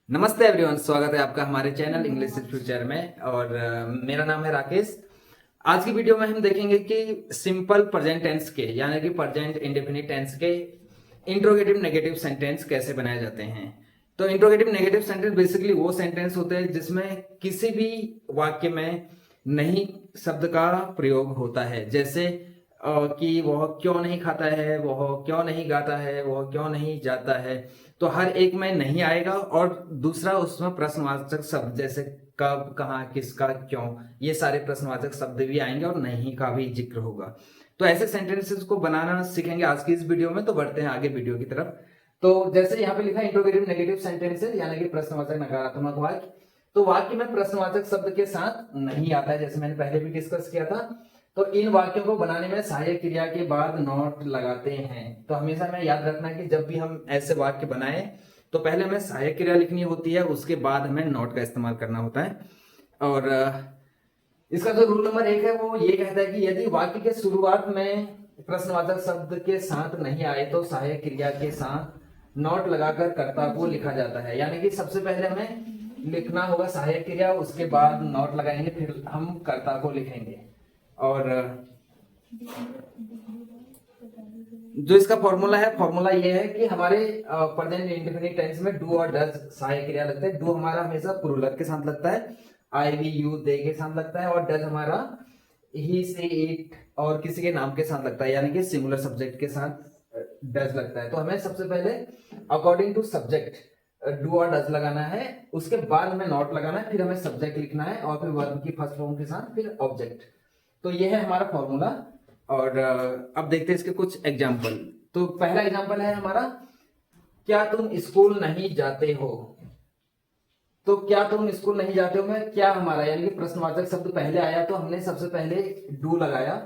नमस्ते एवरीवन, स्वागत है आपका हमारे चैनल इंग्लिश फ्यूचर में। और मेरा नाम है राकेश। आज की वीडियो में हम देखेंगे कि सिंपल प्रेजेंट टेंस के यानी कि प्रेजेंट इंडेफिनिट टेंस के इंट्रोगेटिव नेगेटिव सेंटेंस कैसे बनाए जाते हैं। तो इंट्रोगेटिव नेगेटिव सेंटेंस बेसिकली वो सेंटेंस होते हैं जिसमें किसी भी वाक्य में नहीं शब्द का प्रयोग होता है। जैसे कि वह क्यों नहीं खाता है, वह क्यों नहीं गाता है, वह क्यों नहीं जाता है। तो हर एक में नहीं आएगा और दूसरा उसमें प्रश्नवाचक शब्द जैसे कब, कहाँ, किसका, क्यों, ये सारे प्रश्नवाचक शब्द भी आएंगे और नहीं का भी जिक्र होगा। तो ऐसे सेंटेंसेस को बनाना सीखेंगे आज की इस वीडियो में। तो बढ़ते हैं आगे वीडियो की तरफ। तो जैसे यहाँ पे लिखा है इंट्रोगेटिव नेगेटिव सेंटेंसेस यानी कि प्रश्नवाचक नकारात्मक वाक्य। तो वाक्य में प्रश्नवाचक शब्द के साथ नहीं आता है, जैसे मैंने पहले भी डिस्कस किया था। तो इन वाक्यों को बनाने में सहायक क्रिया के बाद नॉट लगाते हैं। तो हमेशा में याद रखना कि जब भी हम ऐसे वाक्य बनाए तो पहले हमें सहायक क्रिया लिखनी होती है, उसके बाद हमें नॉट का इस्तेमाल करना होता है। और इसका जो रूल नंबर 1 है वो ये कहता है कि यदि वाक्य के शुरुआत में प्रश्नवाचक शब्द के साथ नहीं आए तो सहायक क्रिया के साथ नॉट लगाकर कर्ता को लिखा जाता है। यानी कि सबसे पहले हमें लिखना होगा सहायक क्रिया, उसके बाद नॉट लगाएंगे, फिर हम कर्ता को लिखेंगे। और जो इसका फॉर्मूला है, फॉर्मूला ये है कि हमारे प्रेजेंट इंडेफिनिट टेंस में डू और डज सहायक क्रिया लगता है। डू हमारा हमेशा प्लूरल के साथ लगता है, आई वी यू दे के साथ लगता है, और डज हमारा ही से इट और किसी के नाम के साथ लगता है, यानी कि सिंगुलर सब्जेक्ट के साथ डज लगता है। तो हमें सबसे पहले अकॉर्डिंग टू सब्जेक्ट डू और डज लगाना है, उसके बाद हमें नॉट लगाना है, फिर हमें सब्जेक्ट लिखना है और फिर वर्ब की फर्स्ट फॉर्म के साथ फिर ऑब्जेक्ट। तो ये है हमारा फॉर्मूला। और अब देखते हैं इसके कुछ एग्जाम्पल। तो पहला एग्जाम्पल है हमारा, क्या तुम स्कूल नहीं जाते हो। तो क्या तुम स्कूल नहीं जाते हो में क्या हमारा यानी कि प्रश्नवाचक शब्द पहले आया, तो हमने सबसे पहले डू लगाया।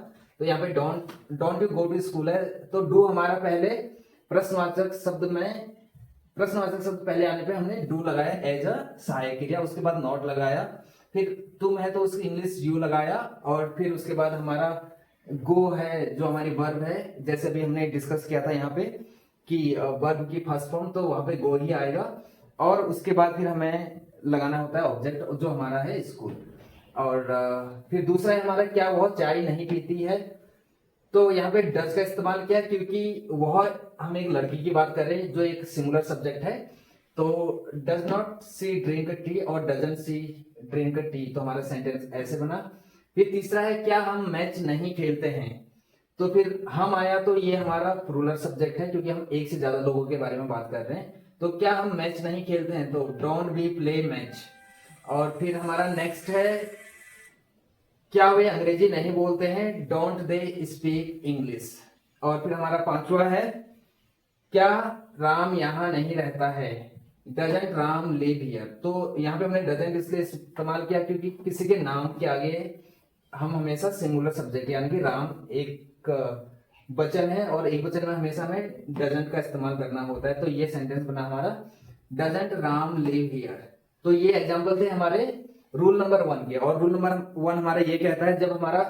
तो यहाँ पे don't you go to school है, तो डू हमारा पहले प्रश्नवाचक शब्द में, प्रश्नवाचक शब्द पहले आने पे हमने डू लगाया एज अ सहायक क्रिया, उसके बाद नॉट लगाया, फिर तुम है तो उसकी इंग्लिश यू लगाया, और फिर उसके बाद हमारा गो है जो हमारी वर्ब है, जैसे भी हमने डिस्कस किया था यहाँ पे कि वर्ब की फर्स्ट फॉर्म, तो वहां पे गो ही आएगा। और उसके बाद फिर हमें लगाना होता है ऑब्जेक्ट जो हमारा है स्कूल। और फिर दूसरा है हमारा, क्या वह चाय नहीं पीती है। तो यहाँ पे डज का इस्तेमाल किया क्योंकि वह, हम एक लड़की की बात कर रहे हैं जो एक सिंगुलर सब्जेक्ट है। तो does not she drink tea और डजंट सी ड्रिंक टी, तो हमारा सेंटेंस ऐसे बना। फिर तीसरा है, क्या हम मैच नहीं खेलते हैं। तो फिर हम आया, तो ये हमारा प्लूरल सब्जेक्ट है क्योंकि हम एक से ज्यादा लोगों के बारे में बात कर रहे हैं। तो क्या हम मैच नहीं खेलते हैं, तो डोंट वी प्ले मैच। और फिर हमारा नेक्स्ट है, क्या वे अंग्रेजी नहीं बोलते हैं, डोंट दे स्पीक इंग्लिश। और फिर हमारा पांचवा है, क्या राम यहाँ नहीं रहता है, डजेंट राम लिव हियर। तो यहाँ पे हमने डजेंट इसलिए इस्तेमाल किया क्योंकि किसी के नाम के आगे हम हमेशा सिंगुलर सब्जेक्ट यानी कि राम एक वचन है और एक वचन में हमेशा हमें डजेंट का इस्तेमाल करना होता है। तो ये सेंटेंस बना हमारा, डजेंट राम लिव हियर। तो ये एग्जाम्पल थे हमारे रूल नंबर 1 के। और रूल नंबर 1 हमारा ये कहता है, जब हमारा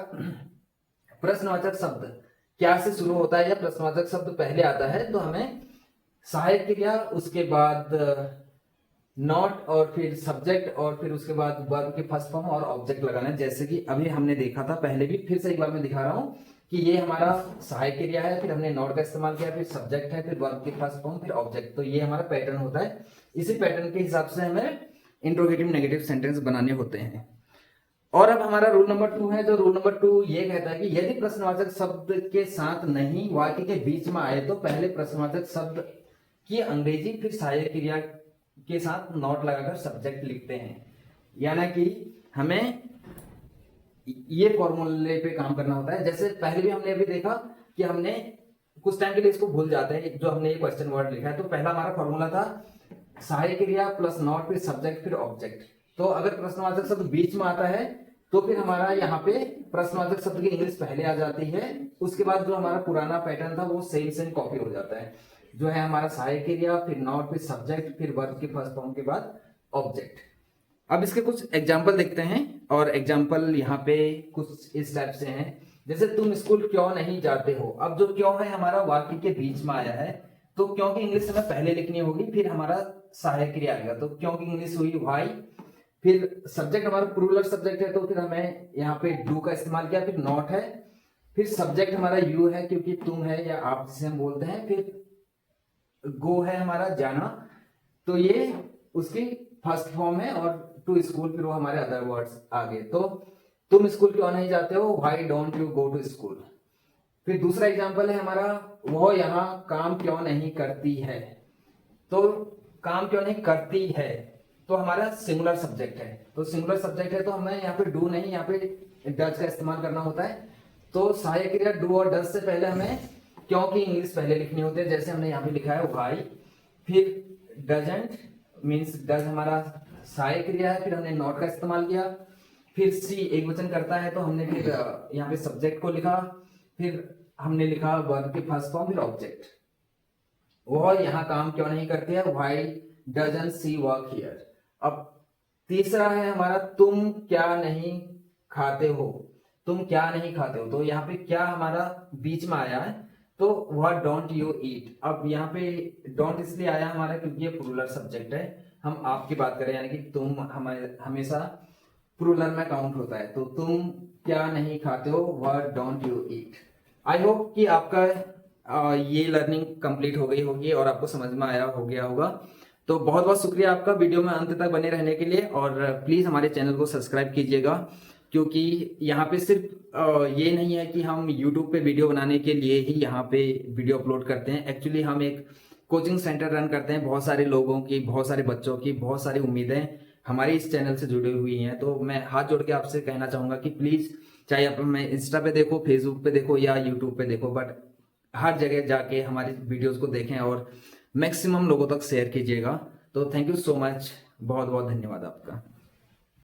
प्रश्नवाचक शब्द क्या से शुरू होता है या प्रश्नवाचक शब्द पहले आता है, तो हमें सहायक क्रिया, उसके बाद नॉट और फिर सब्जेक्ट और फिर उसके बाद वर्ब की फर्स्ट फॉर्म और ऑब्जेक्ट लगाना है। जैसे कि अभी हमने देखा था पहले भी, फिर से एक बार मैं दिखा रहा हूं कि ये हमारा सहायक क्रिया है, फिर हमने नॉट का इस्तेमाल किया, फिर सब्जेक्ट है, फिर वर्ब की फर्स्ट फॉर्म, फिर ऑब्जेक्ट। तो ये हमारा पैटर्न होता है। इसी पैटर्न के हिसाब से हमें इंट्रोगेटिव नेगेटिव सेंटेंस बनाने होते हैं। और अब हमारा रूल नंबर 2 है। जो रूल नंबर 2 ये कहता है कि यदि प्रश्नवाचक शब्द के साथ नहीं वाक्य के बीच में आए तो पहले प्रश्नवाचक शब्द की अंग्रेजी फिर सहायक क्रिया के साथ नॉट लगाकर सब्जेक्ट लिखते हैं। यानी कि हमें ये फॉर्मूले पे काम करना होता है। जैसे पहले भी हमने अभी देखा कि हमने कुछ टाइम के लिए इसको भूल जाते हैं, जो हमने ये क्वेश्चन वर्ड लिखा है। तो पहला हमारा फॉर्मूला था सहायक क्रिया प्लस नॉट फिर सब्जेक्ट फिर ऑब्जेक्ट। तो अगर प्रश्नवाचक शब्द बीच में आता है तो फिर हमारा यहाँ पे प्रश्नवाचक शब्द की इंग्लिश पहले आ जाती है, उसके बाद जो हमारा पुराना पैटर्न था वो सेम कॉपी हो जाता है, जो है हमारा सहायक क्रिया फिर नॉट फिर सब्जेक्ट फिर वर्ब की फर्स्ट फॉर्म के बाद ऑब्जेक्ट। अब इसके कुछ एग्जाम्पल देखते हैं। और एग्जाम्पल यहाँ पे कुछ इस टाइप से हैं, जैसे तुम स्कूल क्यों नहीं जाते हो। अब जो क्यों है हमारा वाक्य के बीच में आया है, तो क्योंकि इंग्लिश हमें पहले लिखनी होगी, फिर हमारा सहायक क्रिया आएगा। तो क्योंकि इंग्लिश हुई व्हाई, फिर सब्जेक्ट हमारा प्लूरल सब्जेक्ट है तो फिर हमें यहाँ पे डू का इस्तेमाल किया, फिर नॉट है, फिर सब्जेक्ट हमारा यू है क्योंकि तुम है या आप जिसे हम बोलते हैं, फिर गो है हमारा जाना, तो ये उसकी फर्स्ट फॉर्म है, और टू स्कूल फिर वो हमारे अदर वर्ड्स आ गए। तो तुम स्कूल क्यों नहीं जाते हो, why don't you go to school. फिर दूसरा एग्जांपल है हमारा, वो यहाँ काम क्यों नहीं करती है। तो काम क्यों नहीं करती है तो हमारा सिंगुलर सब्जेक्ट है, तो सिंगुलर सब्जेक्ट है तो हमें यहाँ पे डू नहीं, यहाँ पे डज का इस्तेमाल करना होता है। तो सहायक क्रिया डू और डज से पहले हमें क्योंकि इंग्लिश पहले लिखनी होती है, जैसे हमने यहाँ पे लिखा है व्हाई, फिर डजंट मीन्स डज हमारा सहायक क्रिया है, फिर हमने नॉट का इस्तेमाल किया, फिर सी एक वचन करता है तो हमने फिर यहाँ पे सब्जेक्ट को लिखा, फिर हमने लिखा वर्ब की फर्स्ट फॉर्म, फिर ऑब्जेक्ट। वो यहाँ काम क्यों नहीं करती है, why doesn't see work here. अब तीसरा है हमारा, तुम क्या नहीं खाते हो, तुम क्या नहीं खाते हो। तो यहाँ पे क्या हमारा बीच में आया है, तो व्हाट डोंट यू ईट। अब यहाँ पे डोंट इसलिए आया हमारा क्योंकि ये प्लूरल सब्जेक्ट है, हम आपकी बात करें यानी कि तुम हमेशा प्लूरल में काउंट होता है। तो तुम क्या नहीं खाते हो, what don't you eat. I hope कि आपका ये लर्निंग कंप्लीट हो गई होगी और आपको समझ में आया हो गया होगा। तो बहुत बहुत शुक्रिया आपका वीडियो में अंत तक बने रहने के लिए, और प्लीज़ हमारे चैनल को सब्सक्राइब कीजिएगा, क्योंकि यहाँ पे सिर्फ ये नहीं है कि हम YouTube पे वीडियो बनाने के लिए ही यहाँ पे वीडियो अपलोड करते हैं। एक्चुअली हम एक कोचिंग सेंटर रन करते हैं, बहुत सारे लोगों की, बहुत सारे बच्चों की बहुत सारी उम्मीदें हमारे इस चैनल से जुड़ी हुई हैं। तो मैं हाथ जोड़ के आपसे कहना चाहूँगा कि प्लीज़, चाहे आप मैं इंस्टा पे देखो, फेसबुक पे देखो या यूट्यूब पे देखो, बट हर जगह जाके हमारी वीडियोस को देखें और मैक्सिमम लोगों तक शेयर कीजिएगा। तो थैंक यू सो मच, बहुत बहुत धन्यवाद आपका।